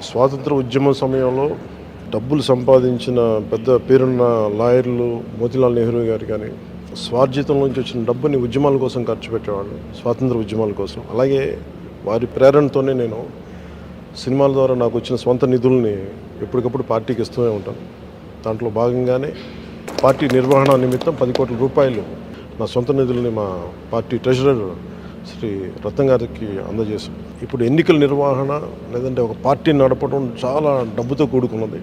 స్వాతంత్ర ఉద్యమ సమయంలో డబ్బులు సంపాదించిన పెద్ద పేరున్న లాయర్లు మోతీలాల్ నెహ్రూ గారు కానీ స్వార్జితం నుంచి వచ్చిన డబ్బుని ఉద్యమాల కోసం ఖర్చు పెట్టేవాళ్ళు, స్వాతంత్ర ఉద్యమాల కోసం. అలాగే వారి ప్రేరణతోనే నేను సినిమాల ద్వారా నాకు వచ్చిన స్వంత నిధుల్ని ఎప్పటికప్పుడు పార్టీకి ఇస్తూనే ఉంటాను. దాంట్లో భాగంగానే పార్టీ నిర్వహణ నిమిత్తం 10 కోట్ల రూపాయలు నా సొంత నిధుల్ని మా పార్టీ ట్రెజరర్ శ్రీ రత్నం గారికి అందజేశాం. ఇప్పుడు ఎన్నికల నిర్వహణ లేదంటే ఒక పార్టీని నడపడం చాలా డబ్బుతో కూడుకున్నది.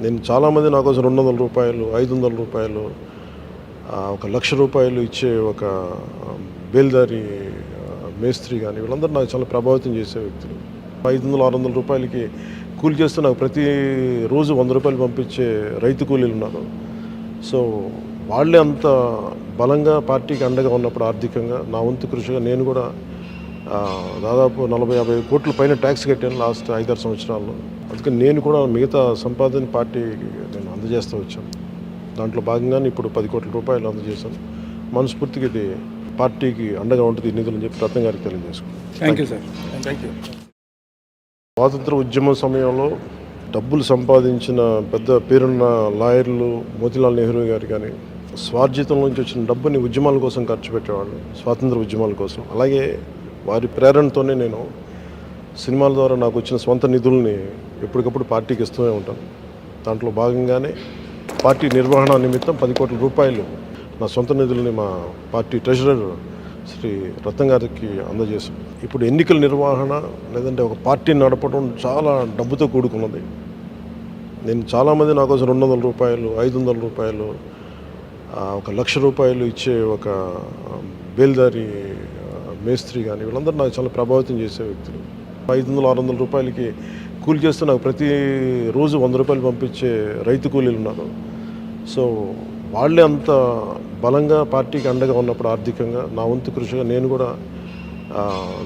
నేను చాలామంది నా కోసం 200 రూపాయలు, 500 రూపాయలు, 1 లక్ష రూపాయలు ఇచ్చే ఒక బేల్దారి మేస్త్రి కానీ వీళ్ళందరూ నాకు చాలా ప్రభావితం చేసే వ్యక్తులు. 500, 600 రూపాయలకి కూలి చేస్తూ నాకు ప్రతిరోజు 100 రూపాయలు పంపించే రైతు కూలీలు ఉన్నారు. సో వాళ్ళే అంత బలంగా పార్టీకి అండగా ఉన్నప్పుడు ఆర్థికంగా నా వంతు కృషిగా నేను కూడా దాదాపు 40-50 కోట్ల పైన ట్యాక్స్ కట్టాను లాస్ట్ 5-6 సంవత్సరాల్లో. అందుకని నేను కూడా మిగతా సంపాదన పార్టీకి నేను అందజేస్తూ వచ్చాను. దాంట్లో భాగంగానే ఇప్పుడు 10 కోట్ల రూపాయలు అందజేశాను. మనస్ఫూర్తిగా ఇది పార్టీకి అండగా ఉంటుంది ఈ నిధులు అని చెప్పి రత్నం గారికి తెలియజేసుకున్నాను. Thank you sir. Thank you. స్వాతంత్ర ఉద్యమ సమయంలో డబ్బులు సంపాదించిన పెద్ద పేరున్న లాయర్లు మోతీలాల్ నెహ్రూ గారు కానీ స్వార్జితం నుంచి వచ్చిన డబ్బుని ఉద్యమాల కోసం ఖర్చు పెట్టేవాళ్ళు, స్వాతంత్ర ఉద్యమాల కోసం. అలాగే వారి ప్రేరణతోనే నేను సినిమాల ద్వారా నాకు వచ్చిన స్వంత నిధుల్ని ఎప్పటికప్పుడు పార్టీకి ఇస్తూనే ఉంటాను. దాంట్లో భాగంగానే పార్టీ నిర్వహణ నిమిత్తం 10 కోట్ల రూపాయలు నా సొంత నిధుల్ని మా పార్టీ ట్రెజరర్ శ్రీ రత్నం గారికి అందజేశాం. ఇప్పుడు ఎన్నికల నిర్వహణ లేదంటే ఒక పార్టీని నడపడం చాలా డబ్బుతో కూడుకున్నది. నేను చాలామంది నా కోసం 200 రూపాయలు, 500 రూపాయలు, 1 లక్ష రూపాయలు ఇచ్చే ఒక బేల్దారి మేస్త్రి కానీ వీళ్ళందరూ నాకు చాలా ప్రభావితం చేసే వ్యక్తులు. 500, 600 రూపాయలకి కూలి చేస్తూ నాకు ప్రతిరోజు 100 రూపాయలు పంపించే రైతు కూలీలు ఉన్నారు. సో వాళ్ళే అంత బలంగా పార్టీకి అండగా ఉన్నప్పుడు ఆర్థికంగా నా వంతు కృషిగా నేను కూడా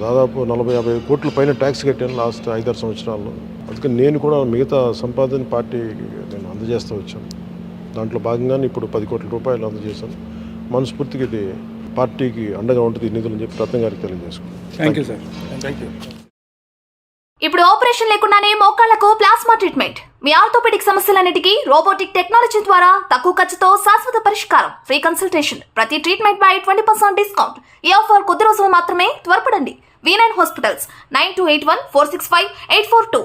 దాదాపు 40-50 కోట్ల పైన ట్యాక్స్ కట్టాను లాస్ట్ 5-6 సంవత్సరాల్లో. అందుకని నేను కూడా మిగతా సంపాదన పార్టీకి నేను అందజేస్తూ వచ్చాను. దాంట్లో భాగంగానే ఇప్పుడు 10 కోట్ల రూపాయలు అందజేశాను. మనస్ఫూర్తిగా ఇది పార్టీకి అండగా ఉంటుంది ఈ నిధులు అని చెప్పి రత్నం గారికి తెలియజేసుకున్నాను. Thank you sir. Thank you. ఇప్పుడు ఆపరేషన్ లేకుండానే మోకాళ్లకు ప్లాస్మా ట్రీట్మెంట్. మీ ఆర్థోపెడిక్ సమస్యలన్నిటికీ రోబోటిక్ టెక్నాలజీ ద్వారా తక్కువ ఖర్చుతో శాశ్వత పరిష్కారం. Free consultation. ప్రతి ట్రీట్మెంట్ పై 20% డిస్కౌంట్. ఈ ఆఫర్ కొద్ది రోజులు మాత్రమే. త్వరపడండి. V9 hospitals 9281465842.